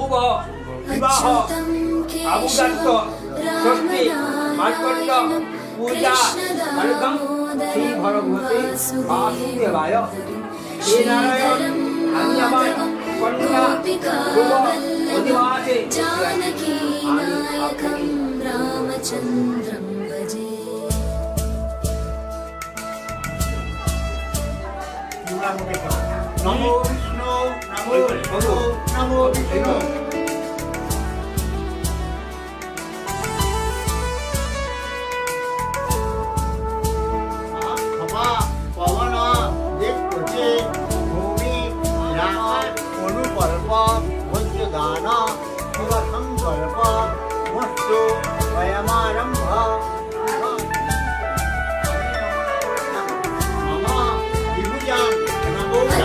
शुभ विवाह अभुदत्त षष्ठी मार्कंड पूजा अर्घम श्री भगवते वासुदेवाय हे नारायण अन्यमान कन्या शुभ अधिवासे जानकी नायकं रामचंद्रं भजे। नमो विष्णु नमो विष्णु नमो विष्णु। हवा पवन दिक्पति भूमि आकाश अनुकल्प वज्रदान शिव संकल्प वस्तु वयमारंभ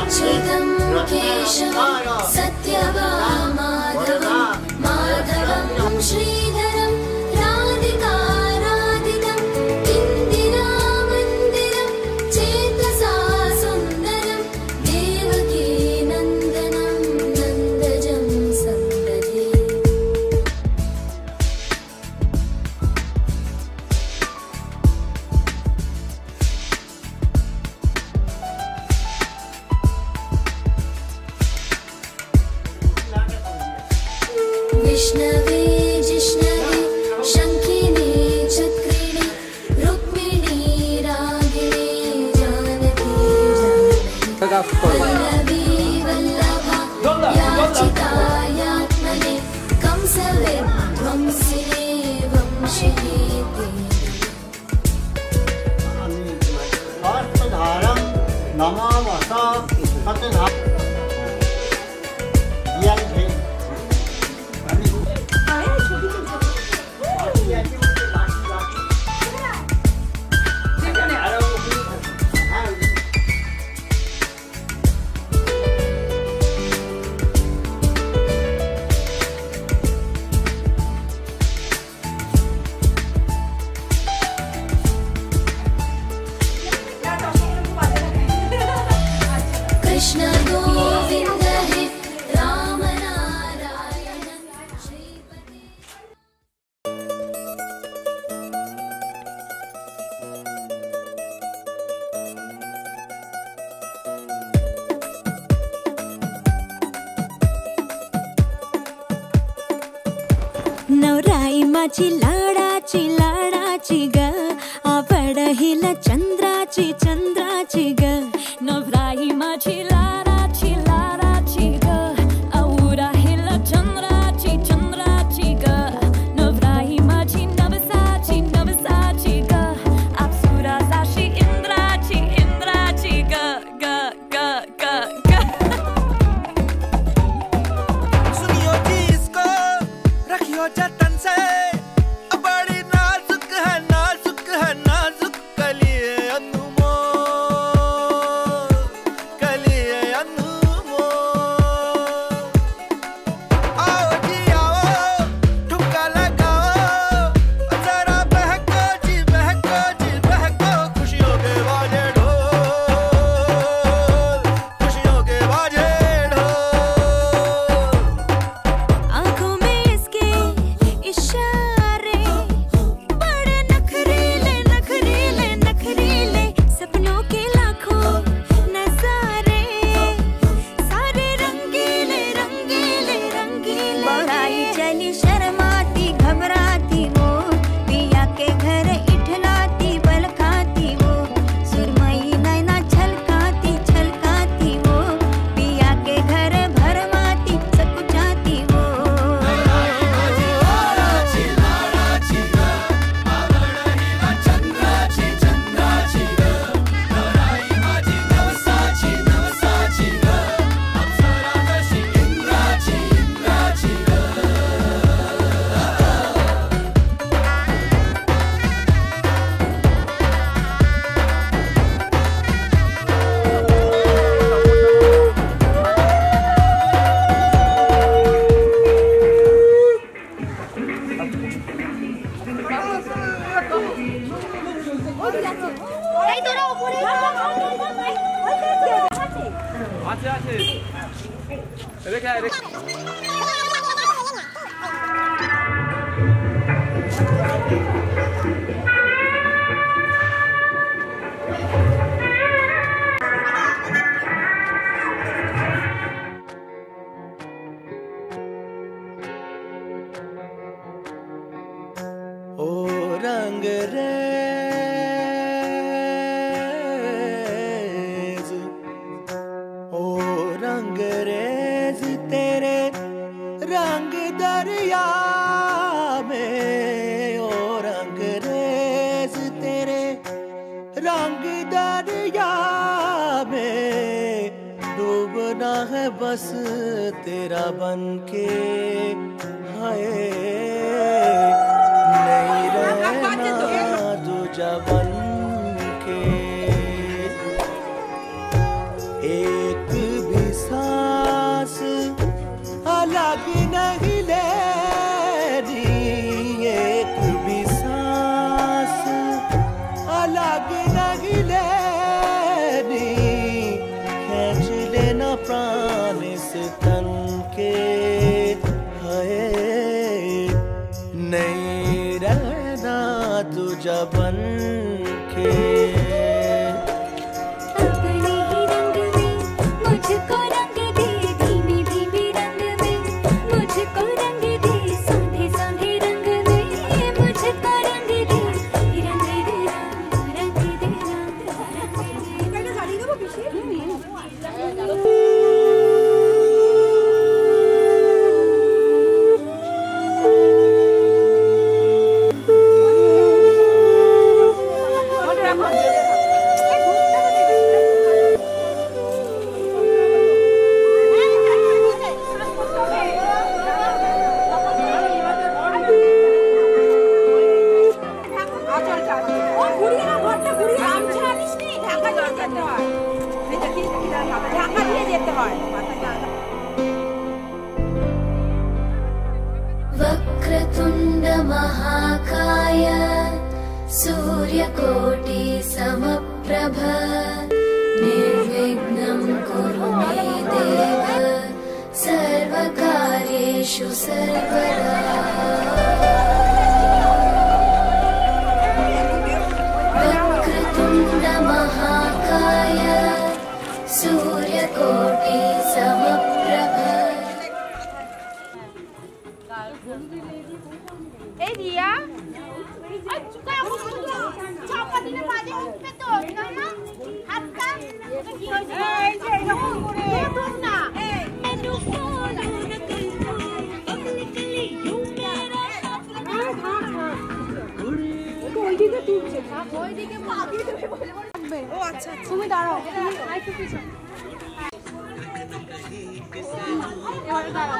अच्छिदं केशवं सत्यवामाधवं माधवं श्रीधरं राधिकाराधितं इन्दिरामन्दिरं चेतसा सुन्दरं देवकी नन्दनं नन्दजं सन्दधे। विष्णवे जिष्णवे शंखिने चक्रिणे रुक्मिणी रागिणे जानकी वल्लभी वल्लभा याचितायात्मने कंसविध्वंसिने वंशिने हस्तधारं नमामः सतधा कृष्ण गोविंद हे राम नारायण श्रीपति। नवराई माझी लाडाची लाडाची ग आवड हिला चंद्राची चंद्राची ग नवराई माझी लाडाची लाडाची ग आवडा हिला चंद्राची चंद्राची ग नवराई माझी नवसाची नवसाची ग अप्सरा साशी इंद्राची इंद्राची ग ग ग ग ग। सुनियो जी इसको रखियो जतन से बड़ी नाजुक है नाजुक है नाजुक कलिए अनमोल कलिए अनमोल। आओ जी आओ ठुमका लगाओ जरा बहको जी बहको खुशियों के बाजे ढोल खुशियों के बाजे ढोल। आँखों में इसके इशारे बड़े नखरीले नखरीले नखरीले सपनों के लाखों नजारे सारे रंगीले रंगीले रंगीले। बड़ाई चली शर्माती घबराती वो पिया के घर इठलाती बल खाती वो सुरमई नैना छलकाती छलकाती वो पिया के घर भरमाती सकुचाती वो। আছে আছে রেখে ओ रंगरेज तेरे रंग दरिया में, ओ रंगरेज तेरे रंग दरिया में, डूबना है बस तेरा बनके, हाय नहीं रहना दूजा बनके। एक भी सांस अलग नहीं लेनी, एक भी सांस अलग नहीं लेनी, खींच लेना प्राण इस तन के, हाय नहीं रहना दूजा बनके। अपने ही रंग में मुझको रंग दे, धीमे धीमे रंग में मुझको रंग दे, संधे संधे रंग में मुझको रंग दे, रंग दे रंग दे वक्रतुण्ड महाकाय सूर्यकोटि समप्रभ निर्विघ्नं कुरु मे देव सर्वकार्येषु सर्वदा। वक्रतुण्ड महाकाय सूर्यकोटि समप्रभ। এই রিয়া আর চুকা চাপা দিলে বাজে উঠবে তো না না হাতটা ওটা কি হইছে এই যে এরকম করে উঠুন না এই মেনু ফোন অগলি কলি ইউ মেরা ওইদিকে তুলছে ওইদিকে পাবি তুমি বলে বলে ও আচ্ছা তুমি দাঁড়াও তুমি আইতে পিছনে এবার দাঁড়াও।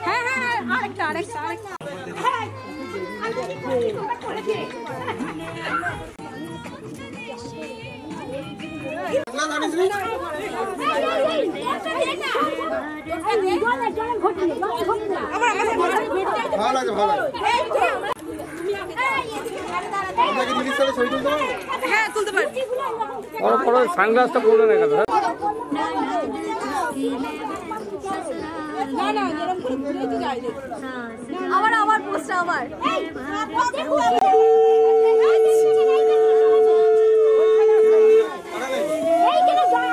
হ্যাঁ হ্যাঁ আরেকটা আরেকটা আরেকটা হ্যাঁ তুলতে পারছি। সানগ্লাসটা পরে রেখে দাও। না না এরকম করে ঘুরে তো যায় রে। আবার আবার পোস্টটা আবার এই কেন যায়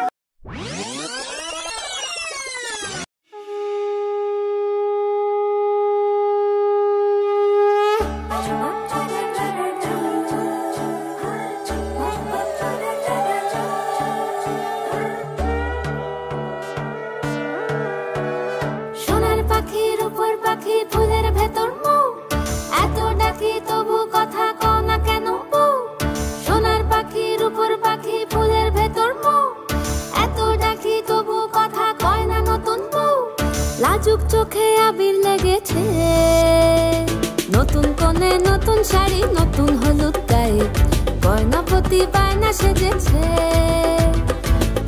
ফুলের ভেতর মুখ এত ডাকি তবু কথা কও না কেন বউ। সোনার পাখির উপর পাখি ফুলের ভেতর মুখ এত ডাকি তবু কথা কয় না নতুন বউ। লাজুক চোখে আবির লেগেছে, নতুন কোণে নতুন শাড়ি নতুন হলুদ গায়ে, গয়না প্রতি বায়না সেজেছে।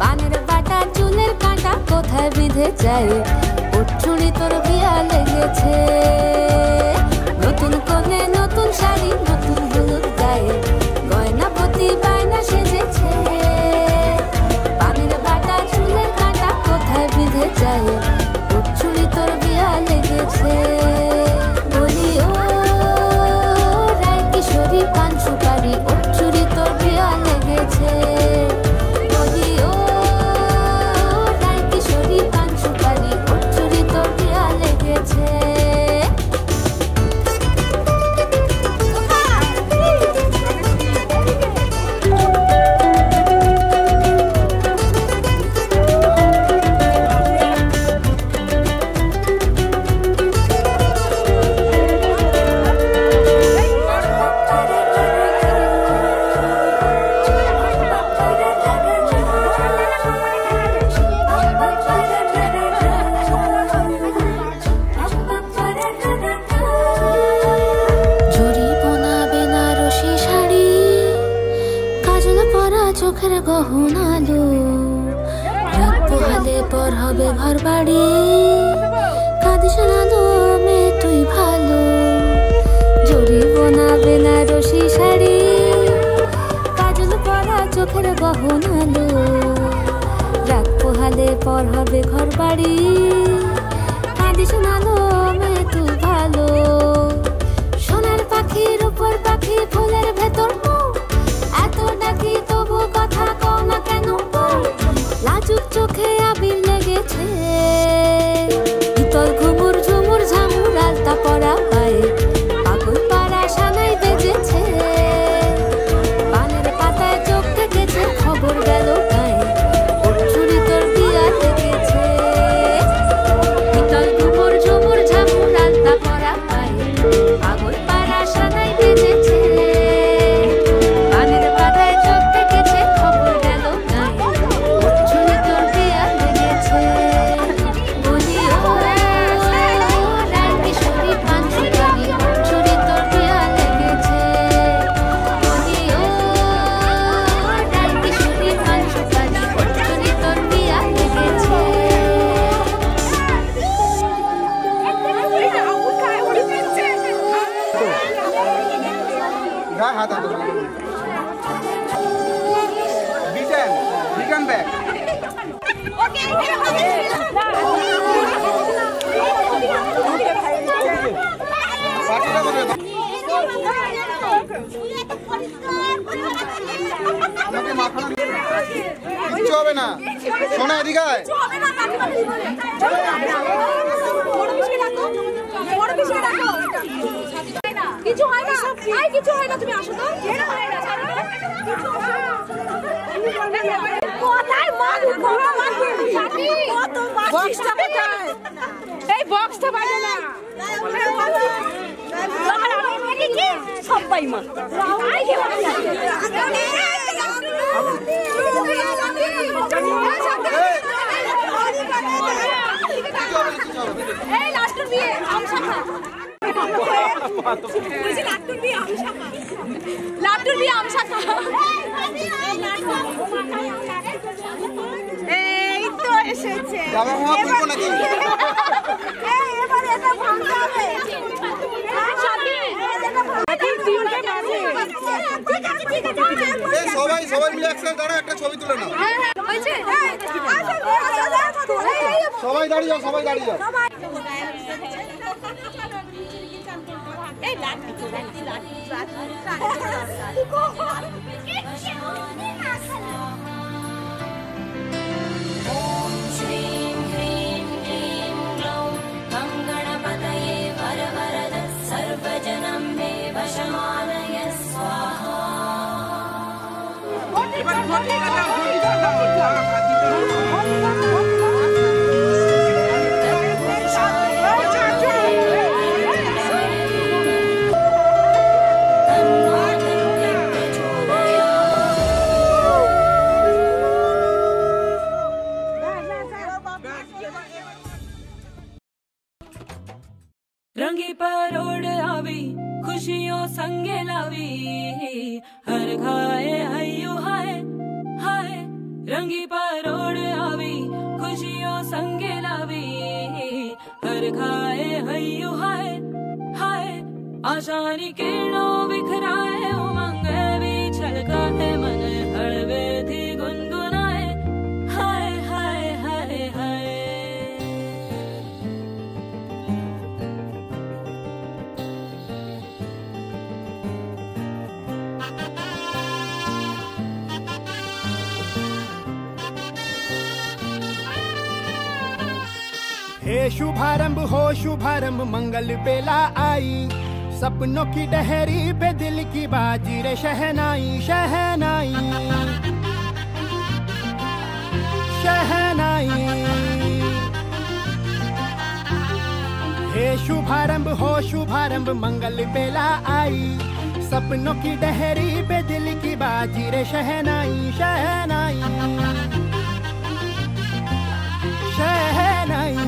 পানের বাটা চুলের কাঁটা কোথায় বিঁধে যায়, চুড়ি তোর বিয়া লেগেছে। নতুন কোণে নতুন শাড়ি নতুন হলুদ গায়ে, গয়না প্রতি বায়না সেজেছে। চোখের গহনালো রাত পোহালে পর হবে ঘর বাড়ি কাঁদিস না দো মেয়ে তুই ভালো জড়ি বোনাবে না রশি শাড়ি কাজল পরা চোখের গহনালো রাত পোহালে পর হবে ঘর বাড়ি কাঁদিস না দো মেয়ে তুই ভালো সোনার পাখির উপর পাখি ফুলের ভেতর এত ডাকি তবু কথা কও না কেন লাজুক চোখে আবির লেগেছে শীতল ঘুমুর ঝুমুর ঝামুর আলতা পরা পায়ে পাগল পাড়া সানাই বেজেছে পানের পাতায় চোখ থেকেছে খবর গেল গায়ে ওর চুরি তোর দিয়া লেগেছে শীতল ঘুমুর ঝুমুর ঝামুর আলতা পরা পায়ে পাগল পাড়া সানাই বেজেছে পানের পাতায় চোখ থেকেছে খবর গেল গায়ে ওর চুরি তোর দিয়া লেগেছে বলি ও রায় কিশোরী পাঞ্চু গাড়ি চুরি তোর দিয়া লেগেছে বলি ও রায় কিশোরী পাঞ্চু গাড়ি চুরি তোর দিয়া লেগেছে গায়ে হাত হাত রিটার্ন ব্যাক বাকিটা বলে দাও আমাকে মাখানো কিচ্ছু হবে না শোনা এদিকে আয়। কিছু হয় না আই কিছু হয় না তুমি আসো তো কোথায় মার কত বক্সটা কোথায় এই বক্সটা বাজে না সবাই মা আই কি এই লাস্টের বিয়ে আমসা লাট্টুর বিয়ে আমসা এই তো এসেছে যাবে মা বলবো নাকি এবার এটা ভাঙতে হবে সবাই সবাই মিলে একসাথে দাঁড়াও একটা ছবি তুলে নাও সবাই দাঁড়িয়ে যাও সবাই দাঁড়িয়ে যাও रंगी परोड़ आवी खुशियों संगे लावी हर खाए हयू हाय हाय रंगी परोड़ आवी खुशियों संगे लावी हर खाए हयू हाय हाय आशानी किरणों बिखराए उमंग भी छलकाए मन हड़वे थी गुनगुनाए हाय हाय हाय हाय हे शुभारंभ हो शुभारंभ मंगल बेला आई सपनों की डहरी पे दिल की बाजी रे शहनाई शहनाई शहनाई हे शुभारंभ हो शुभारंभ मंगल बेला आई सपनों की डहरी पे दिल की बाजी रे शहनाई शहनाई शहनाई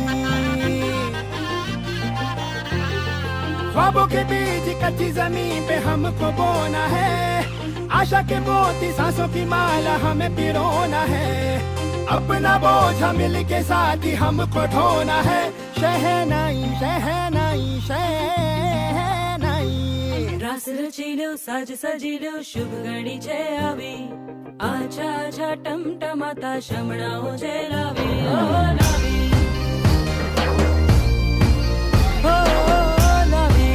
ख्वाबों के बीज कच्ची जमीन पे हमको बोना है, आशा के मोती सांसों की माला हमें पिरोना है, अपना बोझ मिल के साथ ही हमको ढोना है। शहनाई शहनाई शहनाई रास रचिलो साज सजिलो शुभ घड़ी छे आवी, आछा आछा टमटमाता शमणाओ जे लावी ओ लावी ओ लावी।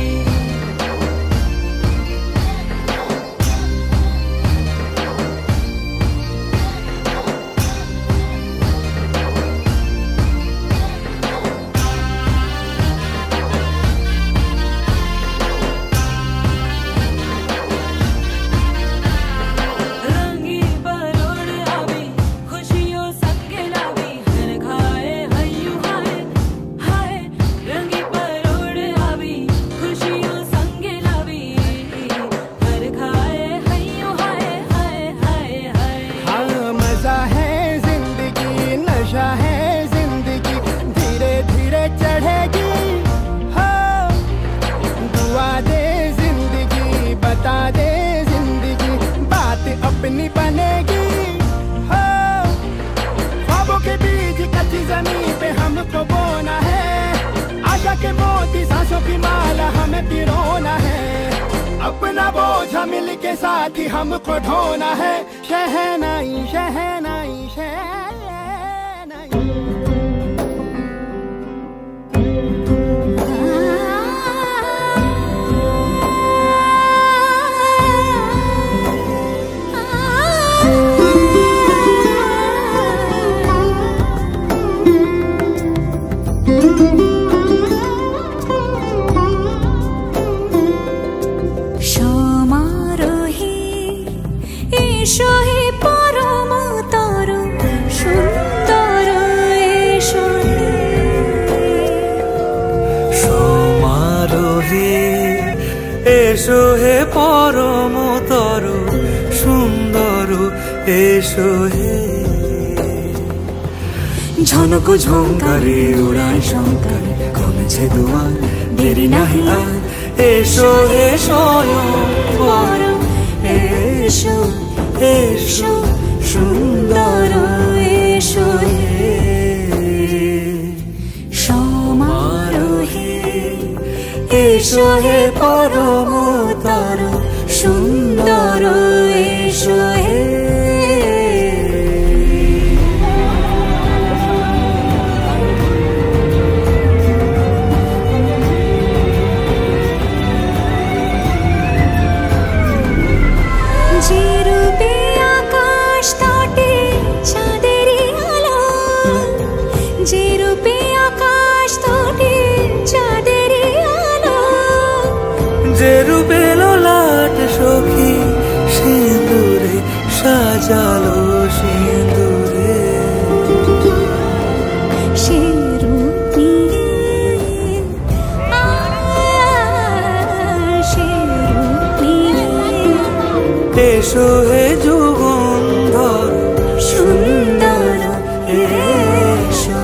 अपनी बनेगी हो, ख्वाबों के बीज कच्ची जमीन पे हमको बोना है, आशा के मोती सांसों की माला हमें पिरोना है, अपना बोझ मिल के साथ ही हमको ढोना है। शहनाई शहनाई शहनाई এসো হে পরম তরু সুন্দর এসো হে, ঝনক ঝঙ্কারে উড়ায় শঙ্কার কমেছে দুয়ার দেরি নাহি আর, এসো হে স্বয়ং পরম এসো এসো সুন্দর এসো হে সমারোহে, এসো হে পরম তরু সুন্দর এসো হে। যে রূপে আকাশ তটে চাঁদেরই আলো, যে রূপে আকাশ তটে চাঁদেরই আলো, যে রূপে লোলাট সখী সিঁদুরে সাজালো সিঁদুরে, সে রূপ নিয়ে সে রূপ নিয়ে এসো হে যুগন্ধর সুন্দর এসো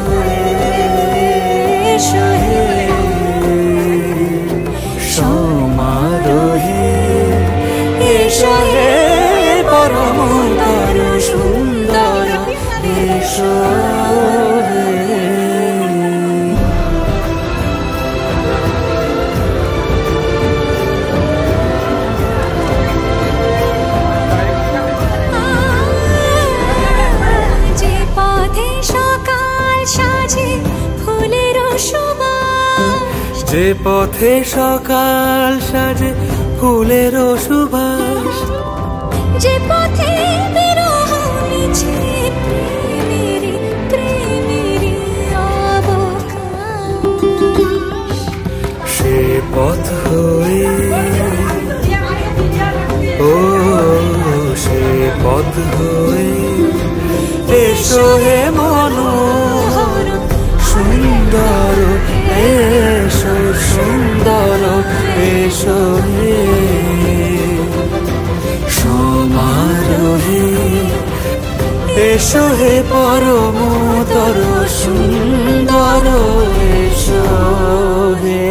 এসো হে সমারোহে, এসো হে পরম তরু সুন্দর এসো হে। যে পথে সকাল সাজে ফুলের সুবাস, যে পথে সকাল সাজে ফুলের সুবাস, যে পথে বিরহ মিছে প্রেমেরই প্রেমেরই অবকাশ, সে পথ হয়ে ও সে পথ হয়ে এসো হে মনোহর সুন্দর এসো সুন্দর এসো হে সমারোহে, এসো হে পরম তরু সুন্দর এসো হে।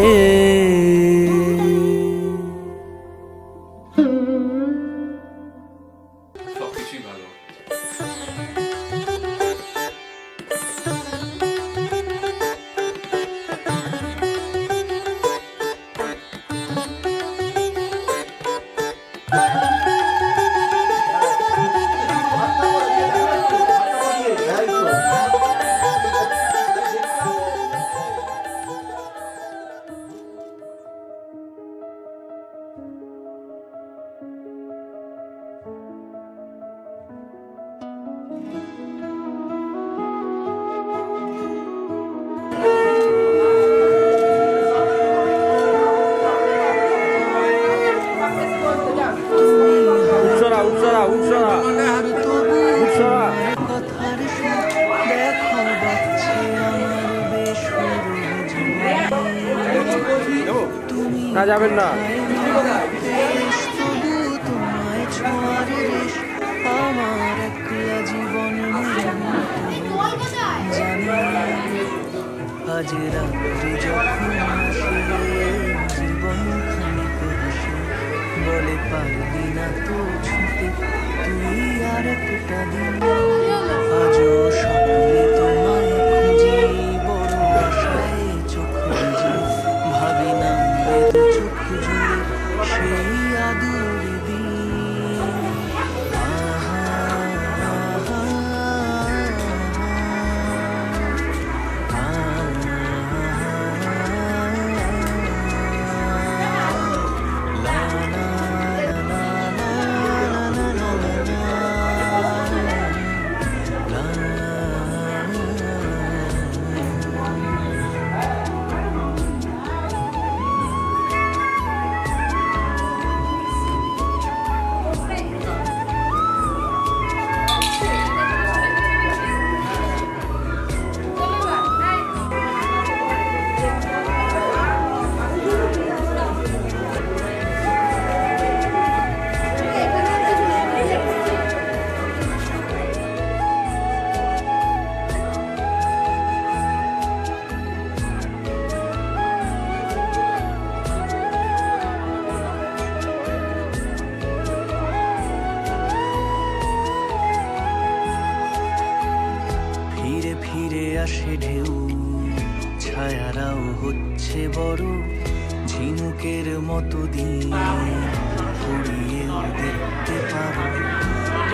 না যাবেন না আমার একলা জীবন আজ রাত্রি যখন জীবন খানিক হাসে বলে পারবি না তো ছুটে তুই আর একটা দিন আজও স্বপ্নে তোমায় খুঁজি বড় আশায় চোখ বুঝি ভাবি না চোখ জুড়ে সেই আদুর দিন আসে ঢেউ ছায়ারাও হচ্ছে বড় ঝিনুকের মতো দিন পড়িয়েও দেখতে পারো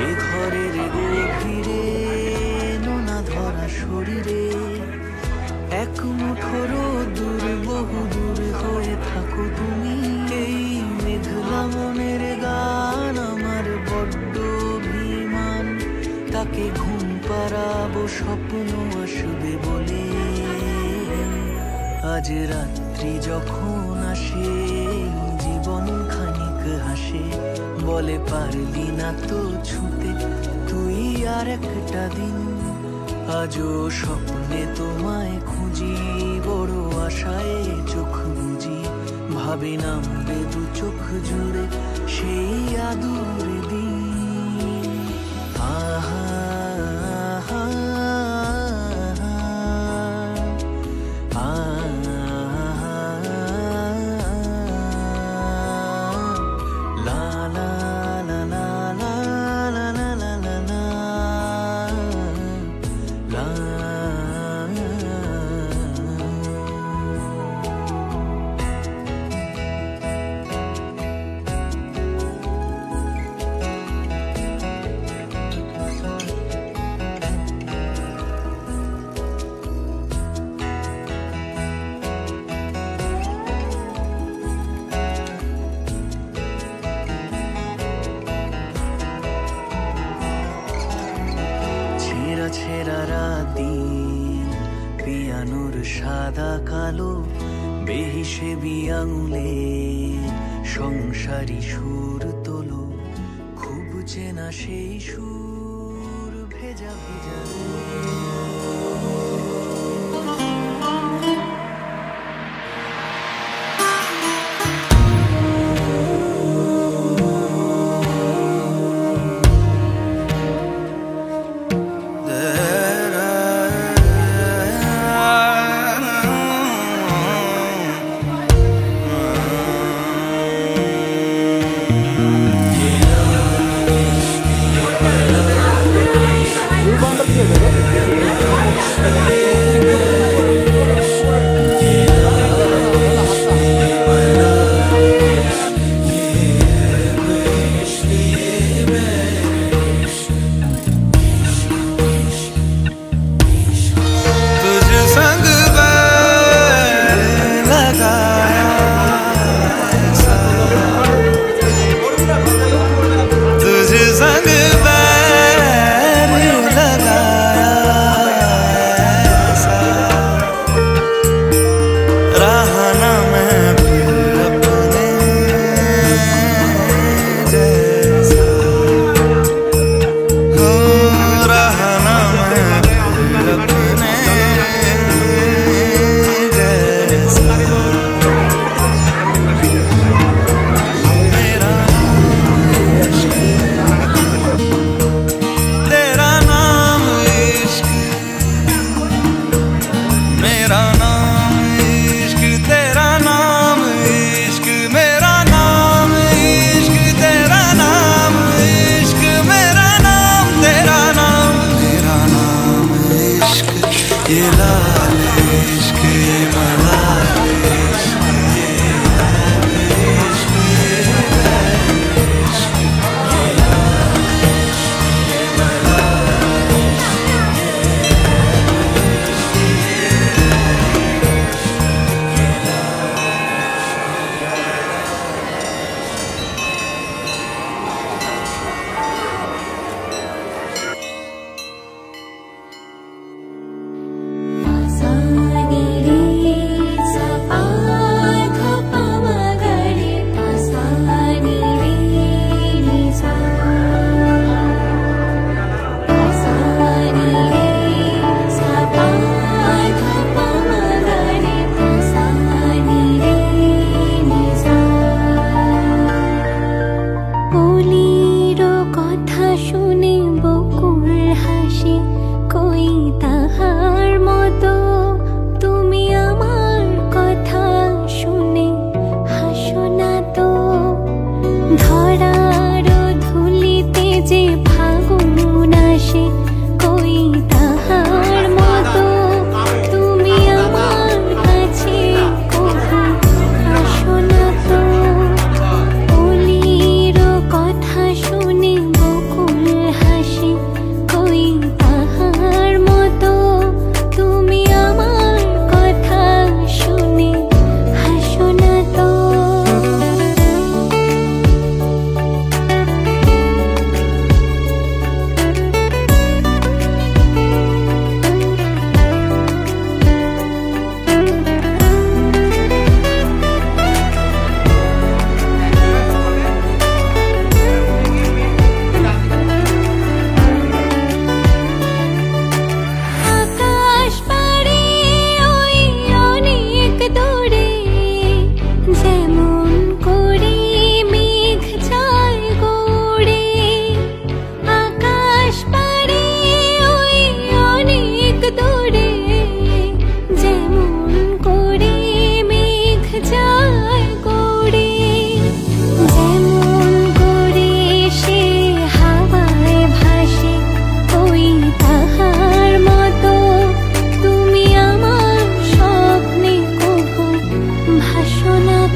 এ ঘরের গভীরে নোনা ধরা শরীরে এক মুঠোর দূর বহু দূর হয়ে থাকো তুমি এই মেঘলা মনের গান আমার বড্ড অভিমান তাকে ঘুম পাড়াবো স্বপ্ন আসবে বলে আজ রাত্রি যখন আসে জীবন খানিক হাসে বলে পারলি না তো ছুতে তুই আর একটা দিন আজও স্বপ্নে তোমায় খুঁজি বড় আশায় চোখ বুঝি ভাবি নামবে দু চোখ জুড়ে সেই আদুর দিন আহা ছেঁড়া রাদিন পিয়ানোর সাদা কালো বেহিসেবি আঙুলে সংসারী সুর তোলো খুব চেনা সেই সুর ভেজা ভেজা দিয়ে দেবে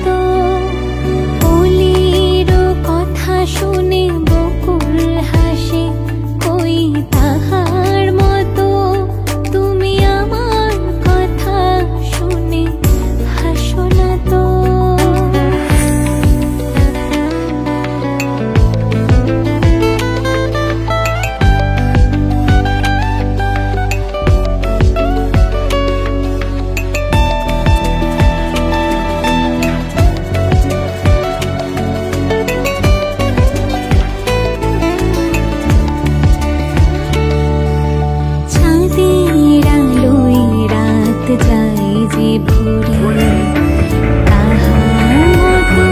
তো কলির কথা শুনে বকুল হাসে, কই তাহার মতো তুমি আমার কথা শুনে হাসো না তো। চাঁদের আলোয় রাত যায় যে ভোরে, তাহার মতো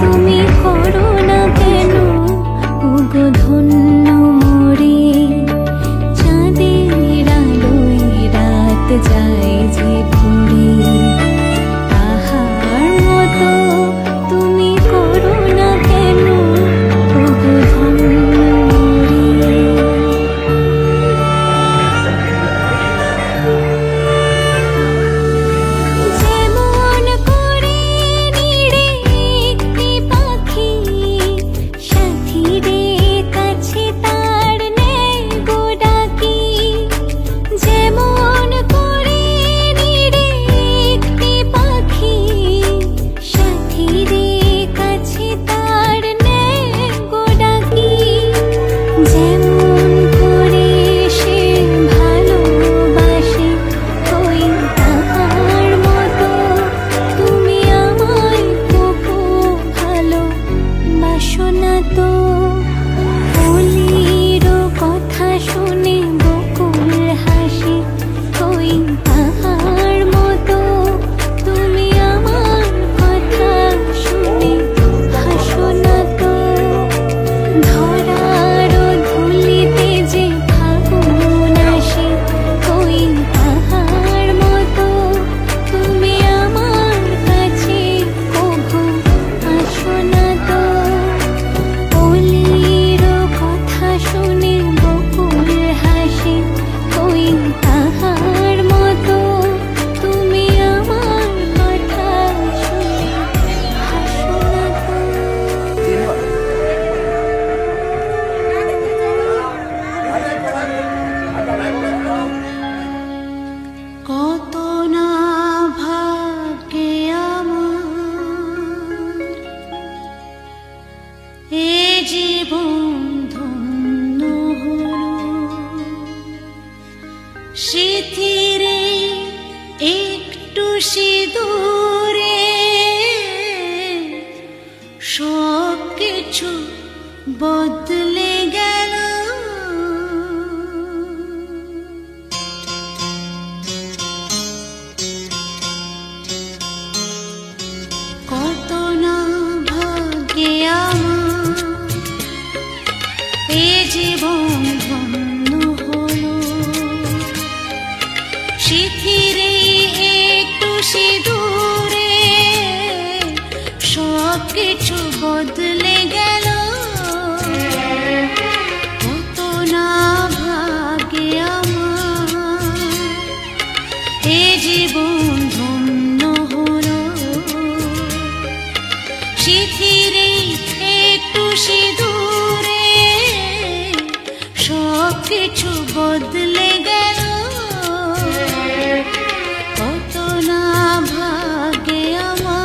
তুমি করো না কেন ওগো ধন্য মোরে। চাঁদের আলোয় রাত যায় যে ভোরে, তাহার মতো তুমি করো না কেন ওগো ধন্য মোরে। যেমন করে নিড়ে একটি পাখি সাথীদের কাছে তার নেয় গো ডাকি, যেমন করে নিড়ে একটি পাখি সাথীদের কাছে তার নেয় গো ডাকি, যেমন করে সে ভালোবাসে ওই তাহার মতো তুমি আমায় তবু ভালোবাসো না তো। কলির কথা শুনে বকুল হাসে, ওই তাহার মতো তুমি আমার কথা শুনে হাসো না তো। ধরার ধুলিতে যে ফাগুন আসে, ওই তাহার মতো তুমি আমার কাছে কভু আসো না তো। কলির কথা শুনে বকুল হাসে, ওই তাহার মতো তুমি আমার কথা শুনে হাসো না তো। কত না ভাগ্যে আমার এ জীবন ধন্য হলো, স্মৃতিরে একটু সিঁদুরে সব কিছু বদলে গেল। কত না ভাগ্যে আমার এ জীবন ধন্য হলো, স্মৃতিরে একটু সিঁদুরে সব কিছু বদলে গেল। কত না ভাগ্যে আমার এ জীবন ধন্য হলো, স্মৃতিরে একটু সিঁদুরে সব কিছু বদলে গেল। কত না ভাগ্যে আমার।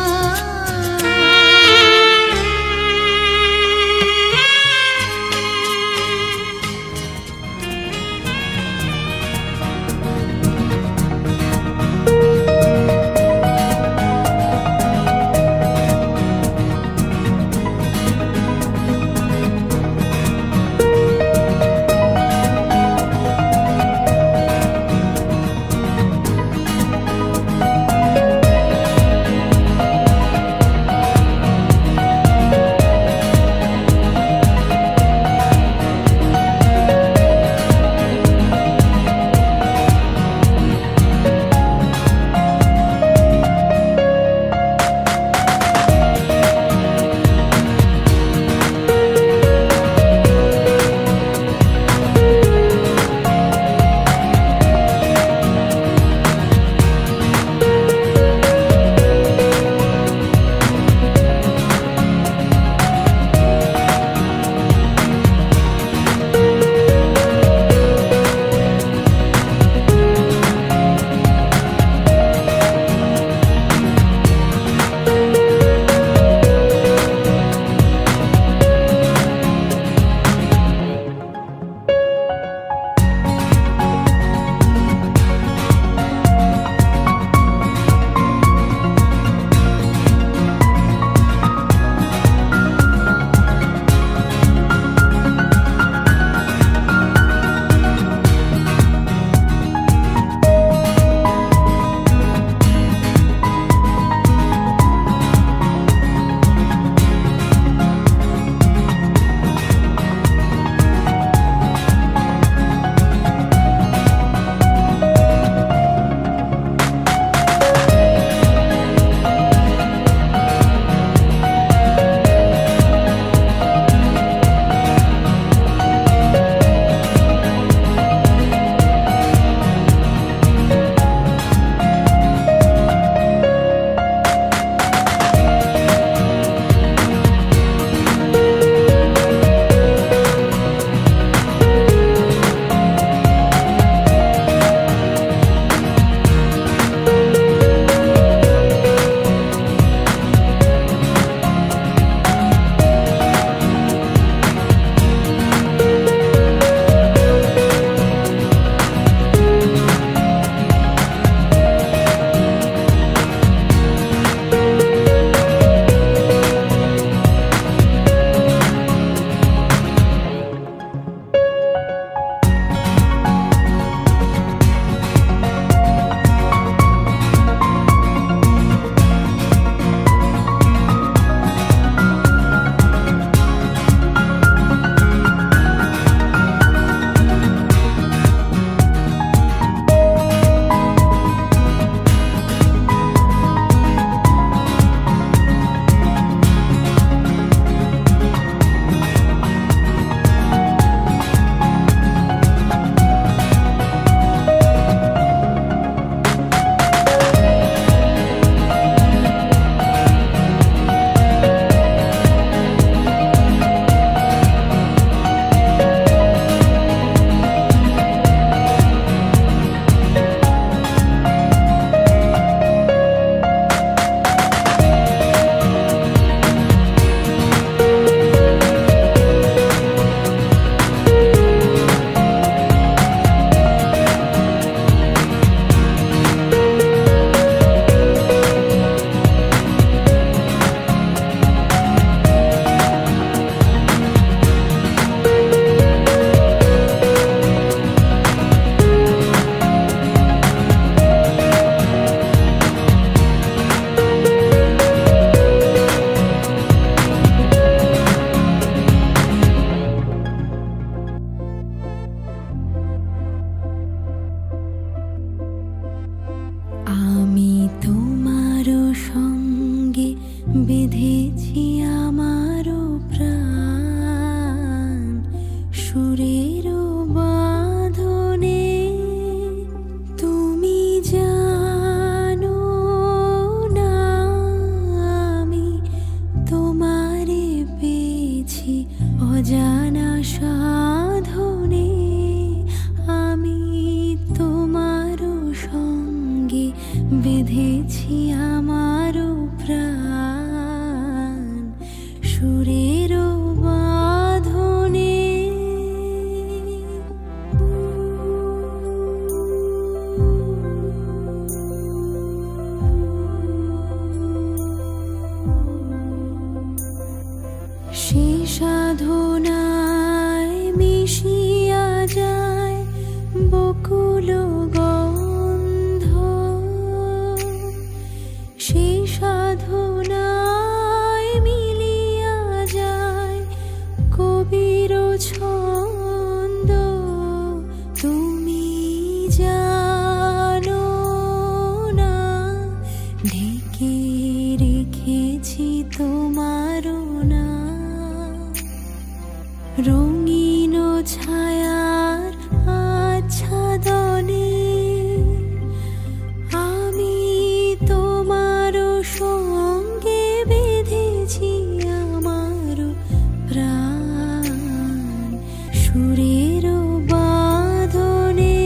বেঁধেছি আমারও প্রাণ সুরেরও বাঁধনে। তুমি জানো না আমি তোমারে পেয়েছি অজানা সাধনে। আমি তোমারও সঙ্গে বেঁধেছি আমারও প্রাণ সুরেরও বাঁধনে। সে সাধনায় মিশিয়া যায় বকুল গন্ধ। সে সাধনায় মিলিয়া যায় কবির ছন্দ। তুমি জানো না ঢেকে রেখেছি তোমারও না রঙিন ছায়ার আচ্ছাদনে। আমি তোমারও সঙ্গে বেঁধেছি আমারও প্রাণ সুরেরও বাঁধনে।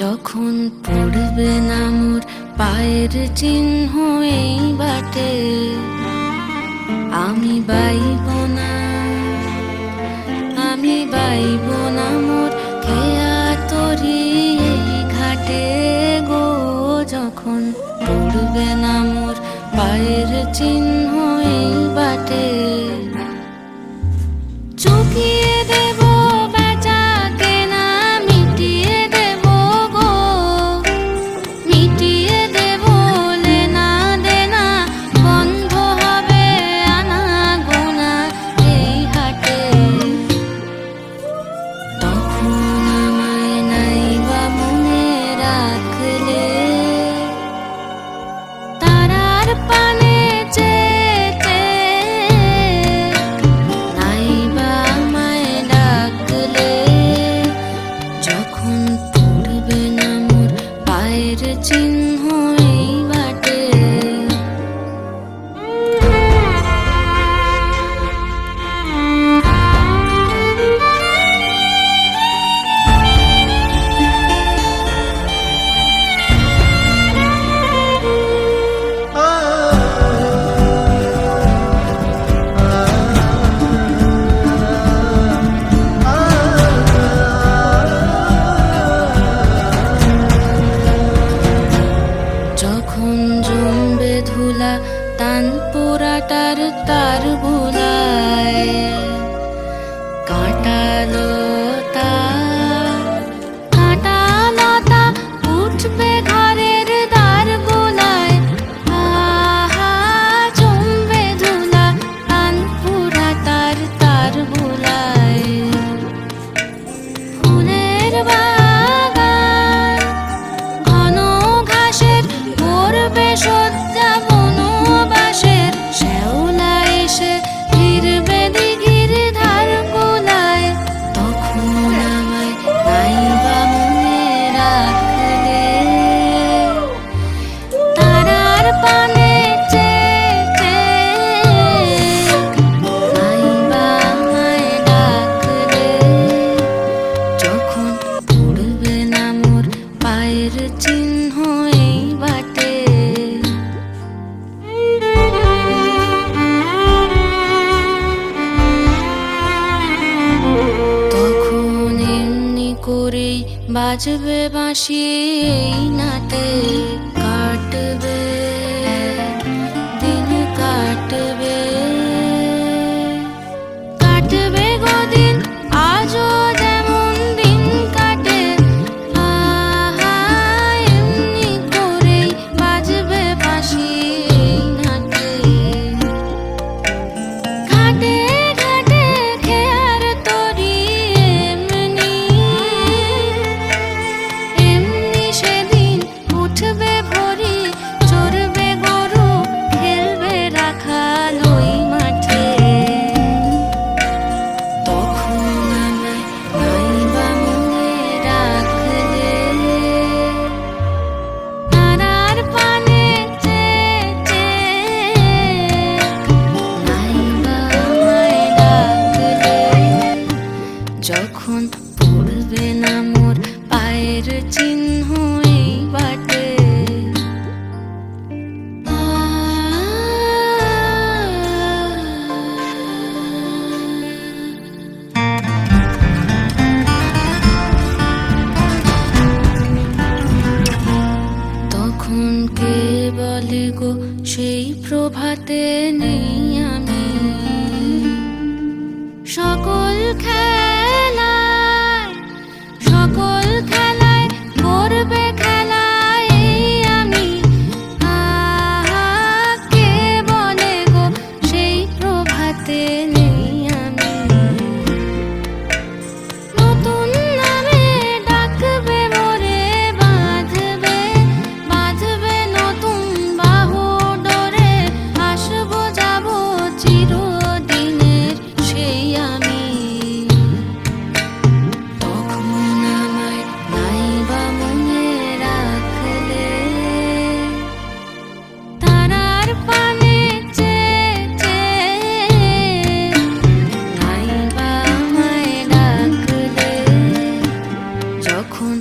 যখন পড়বে না মোর পায়ের চিহ্ন এই বাটে, আমি বাইব না, আমি বাইব না মোর খেয়া তরি এই ঘাটে গো। যখন পড়বে না মোর পায়ের চিহ্ন এই বাটে, চুকিয়ে দেব বেচা কেনা, মিটিয়ে দেব গো, মিটিয়ে দেব লেনা দেনা, বন্ধ হবে আনা গোনা এই হাটে। তখন আমায় নাইবা মনে রাখলে, তারার পানে চেয়ে নাইবা আমায় ডাকলে, যখন পড়বে না মোর পায়ের চিহ্ন এই বাটে। যখন জমবে ধুলা তান পোড়াটার তার বুলায়, কাঁটালতা কাঁটালতা উঠবে ঘরের দ্বার গোলায়, আহা জমবে ধুলা তান পোড়াটার তার বুলায়। ফুলের বাগান ঘন ঘাসের ভরবে শয্যা বনবাসের, শ্যাওলা এসে ফিরবে দিঘির ধার গোলায়। তখন আমায় নাইবা মনে রাখলে, তারার পানে চেয়ে নাইবা আমায় ডাকলে, যখন পড়বে না মোর পায়ের চিহ্ন এই বাটে। তখন এমনি করেই বাজবে বাঁশি এই নাটে, কাটবে দিন কাটবে, কাটবে গদিন আজও যেমন দিন কাটে, আহা এমনি করেই বাজবে বাঁশি এই নাটে। ঘাটে ঘাটে খেয়ার তরি এমনি, এমনি সেদিন উঠবে ভরি, চড়বে গরু খেলবে রাখাল ওই মাঠে। তখন আমায় নাইবা মনে রাখলে, তারার পানে চেয়ে নাইবা আমায় ডাকলে, যখন পড়বে না মোর পায়ের চিহ্ন এই বাটে। তখন কে বলে গো সেই প্রভাতে নেই আমি, সকল খেলায় সকল খেলায় করবে খেলায় এই আমি, আহা কে বলে গো সেই প্রভাতে নেই আমি। নতুন নামে ডাকবে মোরে, বাঁধবে বাঁধবে নতুন বাহু ডোরে, আসবো যাবো চিরদিনের সেই আমি। যখন